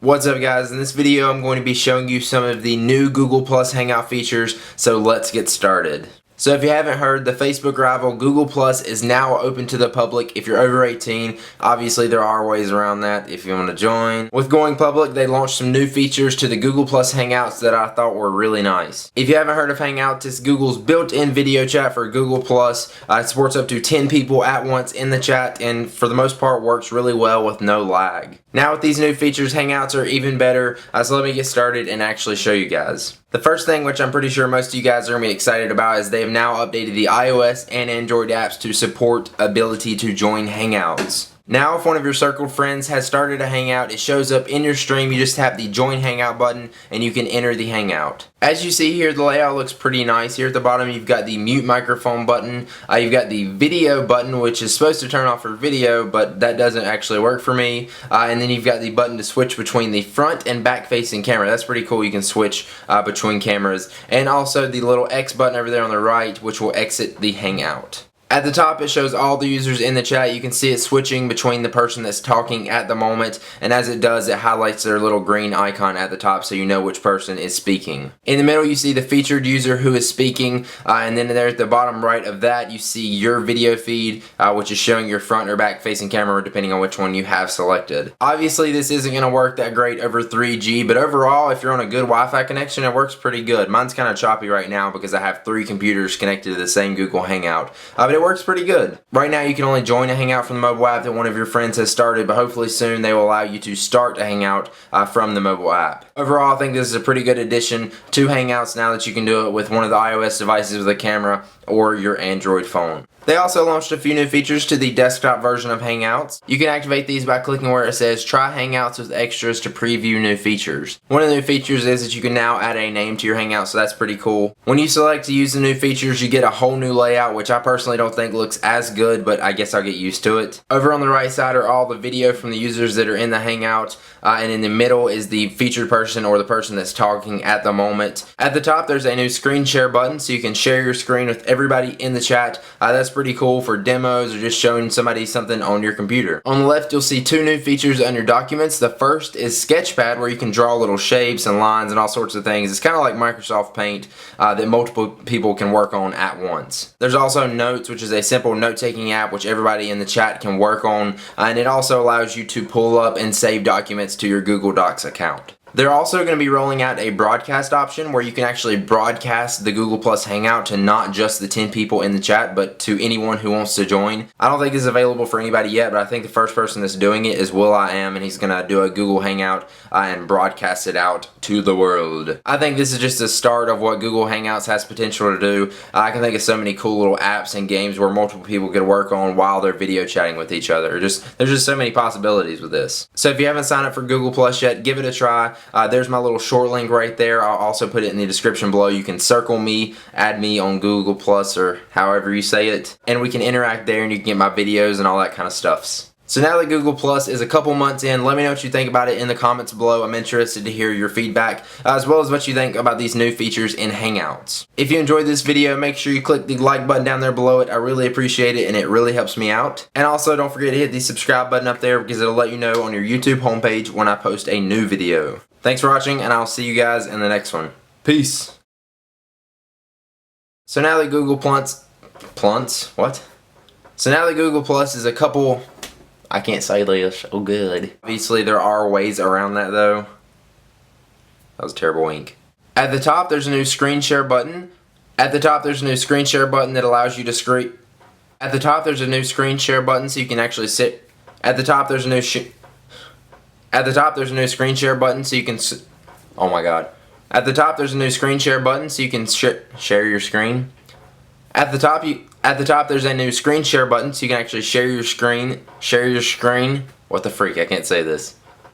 What's up guys, in this video I'm going to be showing you some of the new Google Plus Hangout features, so let's get started. So if you haven't heard, the Facebook rival Google Plus is now open to the public if you're over 18. Obviously there are ways around that if you want to join. With going public, they launched some new features to the Google Plus Hangouts that I thought were really nice. If you haven't heard of Hangouts, it's Google's built-in video chat for Google Plus. It supports up to 10 people at once in the chat and for the most part works really well with no lag. Now with these new features, Hangouts are even better, so let me get started and actually show you guys. The first thing, which I'm pretty sure most of you guys are going to be excited about, is they have now updated the iOS and Android apps to support ability to join Hangouts. Now if one of your circled friends has started a Hangout, it shows up in your stream. You just tap the Join Hangout button and you can enter the Hangout. As you see here, the layout looks pretty nice. Here at the bottom you've got the mute microphone button, you've got the video button, which is supposed to turn off for video, but that doesn't actually work for me, and then you've got the button to switch between the front and back facing camera. That's pretty cool. You can switch between cameras, and also the little X button over there on the right, which will exit the Hangout. At the top it shows all the users in the chat. You can see it switching between the person that's talking at the moment, and as it does, it highlights their little green icon at the top so you know which person is speaking. In the middle you see the featured user who is speaking, and then there at the bottom right of that you see your video feed, which is showing your front or back facing camera depending on which one you have selected. Obviously this isn't going to work that great over 3G, but overall if you're on a good Wi-Fi connection it works pretty good. Mine's kind of choppy right now because I have 3 computers connected to the same Google Hangout, but it works pretty good. Right now you can only join a Hangout from the mobile app that one of your friends has started, but hopefully soon they will allow you to start a Hangout from the mobile app. Overall I think this is a pretty good addition to Hangouts now that you can do it with one of the iOS devices with a camera or your Android phone. They also launched a few new features to the desktop version of Hangouts. You can activate these by clicking where it says try Hangouts with extras to preview new features. One of the new features is that you can now add a name to your Hangout, so that's pretty cool. When you select to use the new features you get a whole new layout, which I personally don't think looks as good, but I guess I'll get used to it. Over on the right side are all the video from the users that are in the Hangout, and in the middle is the featured person or the person that's talking at the moment. At the top there's a new screen share button so you can share your screen with everybody in the chat. That's pretty cool for demos or just showing somebody something on your computer. On the left you'll see 2 new features under documents. The first is Sketchpad, where you can draw little shapes and lines and all sorts of things. It's kind of like Microsoft Paint that multiple people can work on at once. There's also Notes, which is a simple note-taking app which everybody in the chat can work on, and it also allows you to pull up and save documents to your Google Docs account. They're also going to be rolling out a broadcast option where you can actually broadcast the Google Plus Hangout to not just the 10 people in the chat, but to anyone who wants to join. I don't think this is available for anybody yet, but I think the first person that's doing it is will.i.am, and he's going to do a Google Hangout and broadcast it out to the world. I think this is just the start of what Google Hangouts has potential to do. I can think of so many cool little apps and games where multiple people can work on while they're video chatting with each other. There's just so many possibilities with this. So if you haven't signed up for Google Plus yet, give it a try. There's my little short link right there. I'll also put it in the description below. You can circle me, add me on Google Plus or however you say it, and we can interact there and you can get my videos and all that kind of stuffs. So now that Google Plus is a couple months in, let me know what you think about it in the comments below. I'm interested to hear your feedback, as well as what you think about these new features in Hangouts. If you enjoyed this video, make sure you click the like button down there below it. I really appreciate it and it really helps me out. And also don't forget to hit the subscribe button up there because it'll let you know on your YouTube homepage when I post a new video. Thanks for watching, and I'll see you guys in the next one. Peace. So now that Google Plus is a couple... I can't say this. Oh, good. Obviously, there are ways around that, though. That was a terrible wink. At the top, there's a new screen share button. At the top, there's a new screen share button that allows you to screen. At the top, there's a new screen share button so you can actually sit. At the top, there's a new At the top, there's a new screen share button so you can. Oh my God. At the top, there's a new screen share button so you can share your screen. At the top, there's a new screen share button so you can actually share your screen. What the freak? I can't say this.